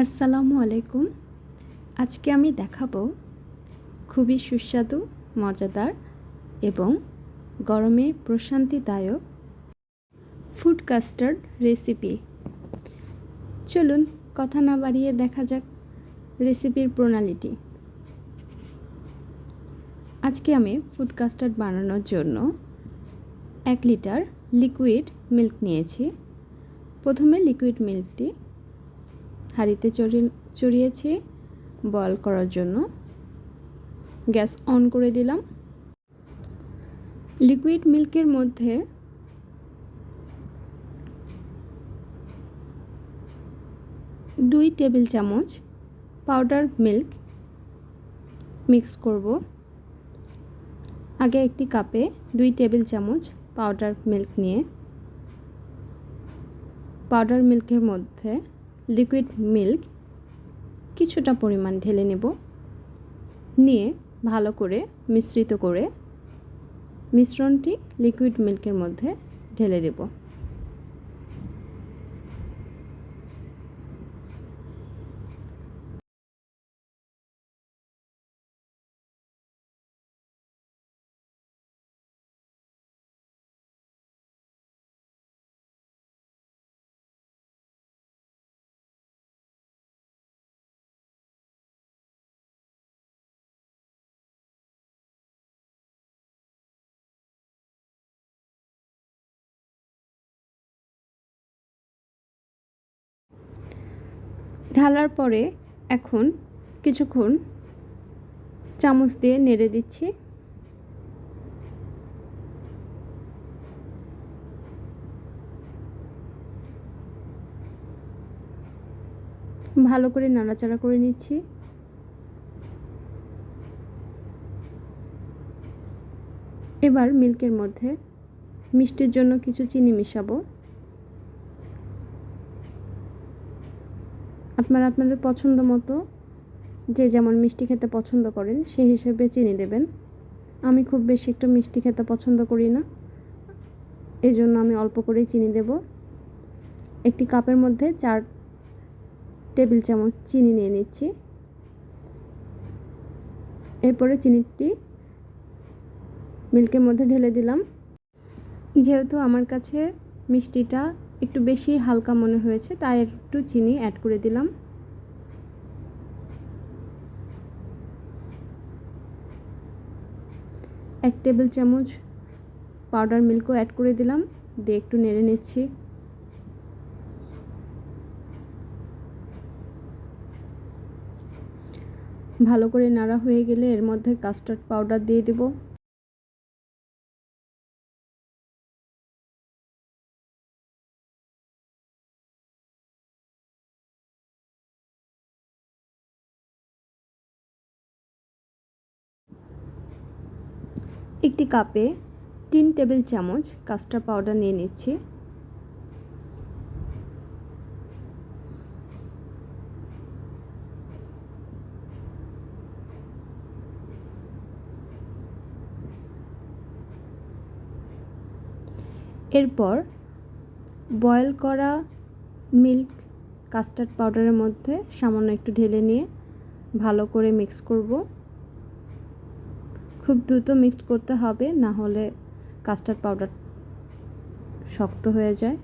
আসসালামু আলাইকুম। আজকে আমি দেখাবো খুবই সুস্বাদু, মজাদার এবং গরমে প্রশান্তিদায়ক ফুড কাস্টার্ড রেসিপি। চলুন কথা না বাড়িয়ে দেখা যাক রেসিপির প্রণালীটি। আজকে আমি ফুড কাস্টার্ড বানানোর জন্য 1 লিটার লিকুইড মিল্ক নিয়েছি। প্রথমে লিকুইড মিল্কটি হাঁড়িতে চড়িয়েছি বয়েল করার জন্য। গ্যাস অন করে দিলাম। লিকুইড মিল্কের মধ্যে দুই টেবিল চামচ পাউডার মিল্ক মিক্স করব। আগে একটি কাপে 2 টেবিল চামচ পাউডার মিল্ক নিয়ে পাউডার মিল্কের মধ্যে লিকুইড মিল্ক কিছুটা পরিমাণ ঢেলে নেব। নিয়ে ভালো করে মিশ্রিত করে মিশ্রণটি লিকুইড মিল্কের মধ্যে ঢেলে দেব। ঢালার পরে এখন কিছুক্ষণ চামচ দিয়ে নেড়ে দিচ্ছি। ভালো করে নাড়াচাড়া করে নিচ্ছি। এবার মিল্কের মধ্যে মিষ্টির জন্য কিছু চিনি মিশাবো। আপনারা আপনাদের পছন্দ মতো যে যেমন মিষ্টি খেতে পছন্দ করেন সেই হিসেবে চিনি দেবেন। আমি খুব বেশি একটু মিষ্টি খেতে পছন্দ করি না, এই জন্য আমি অল্প করেই চিনি দেব। একটি কাপের মধ্যে 4 টেবিল চামচ চিনি নিয়ে নিচ্ছি। এরপরে চিনিটি মিল্কের মধ্যে ঢেলে দিলাম। যেহেতু আমার কাছে মিষ্টিটা একটু বেশি হালকা মনে হয়েছে, তাই একটু চিনি অ্যাড করে দিলাম। এক টেবিল চামচ পাউডার মিল্কও অ্যাড করে দিলাম, দিয়ে একটু নেড়ে নিচ্ছি। ভালো করে নাড়া হয়ে গেলে এর মধ্যে কাস্টার্ড পাউডার দিয়ে দেব। একটি কাপে 3 টেবিল চামচ কাস্টার্ড পাউডার নিয়ে নিচ্ছি। এরপর বয়েল করা মিল্ক কাস্টার্ড পাউডারের মধ্যে সামান্য একটু ঢেলে নিয়ে ভালো করে মিক্স করব। খুব দ্রুত মিক্স করতে হবে, না হলে কাস্টার্ড পাউডার শক্ত হয়ে যায়।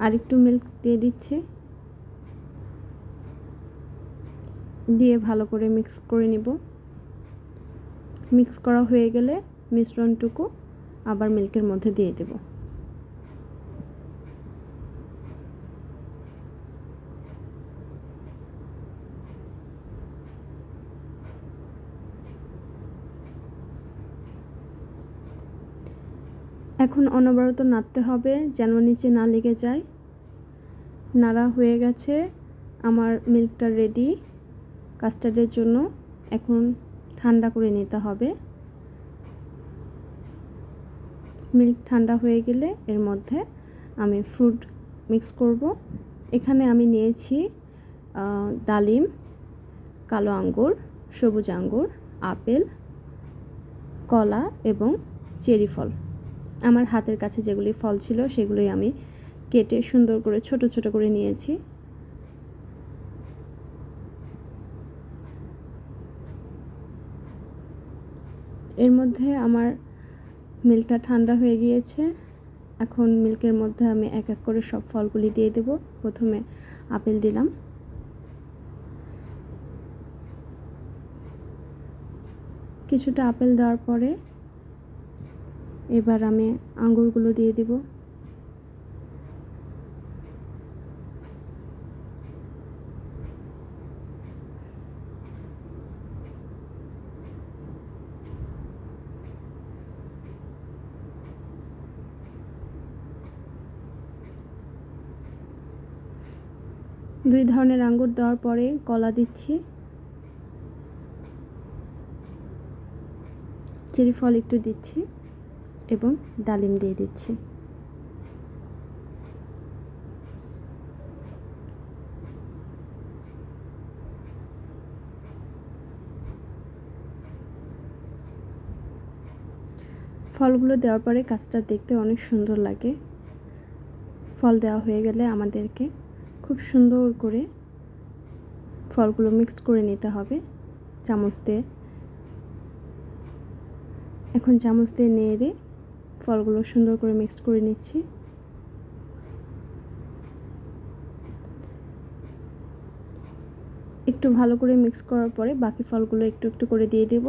আর একটু মিল্ক দিয়ে দিচ্ছি, দিয়ে ভালো করে মিক্স করে নিব। মিক্স করা হয়ে গেলে মিশ্রণটুকু আবার মিল্কের মধ্যে দিয়ে দেব। এখন অনবরত নাড়তে হবে যেন নিচে না লেগে যায়। নাড়া হয়ে গেছে, আমার মিল্কটা রেডি কাস্টার্ডের জন্য। এখন ঠান্ডা করে নিতে হবে। মিল্ক ঠান্ডা হয়ে গেলে এর মধ্যে আমি ফ্রুট মিক্স করব। এখানে আমি নিয়েছি ডালিম, কালো আঙ্গুর, সবুজ আঙ্গুর, আপেল, কলা এবং চেরি ফল। আমার হাতের কাছে যেগুলি ফল ছিল সেগুলোই আমি কেটে সুন্দর করে ছোট ছোট করে নিয়েছি। এর মধ্যে আমার মিল্কটা ঠান্ডা হয়ে গিয়েছে। এখন মিল্কের মধ্যে আমি এক এক করে সব ফলগুলি দিয়ে দেব। প্রথমে আপেল দিলাম, কিছুটা আপেল দেওয়ার পরে এবার আমি আঙ্গুরগুলো দিয়ে দেব। দুই ধরনের আঙ্গুর দেওয়ার পরে কলা দিচ্ছি, চেরি ফল একটু দিচ্ছি এবং ডালিম দিয়ে দিচ্ছি। ফলগুলো দেওয়ার পরে কাজটা দেখতে অনেক সুন্দর লাগে। ফল দেওয়া হয়ে গেলে আমাদেরকে খুব সুন্দর করে ফলগুলো মিক্সড করে নিতে হবে চামচ দিয়ে। এখন চামচ দিয়ে নেড়ে ফলগুলো সুন্দর করে মিক্সড করে নিচ্ছি। একটু ভালো করে মিক্স করার পরে বাকি ফলগুলো একটু একটু করে দিয়ে দেব।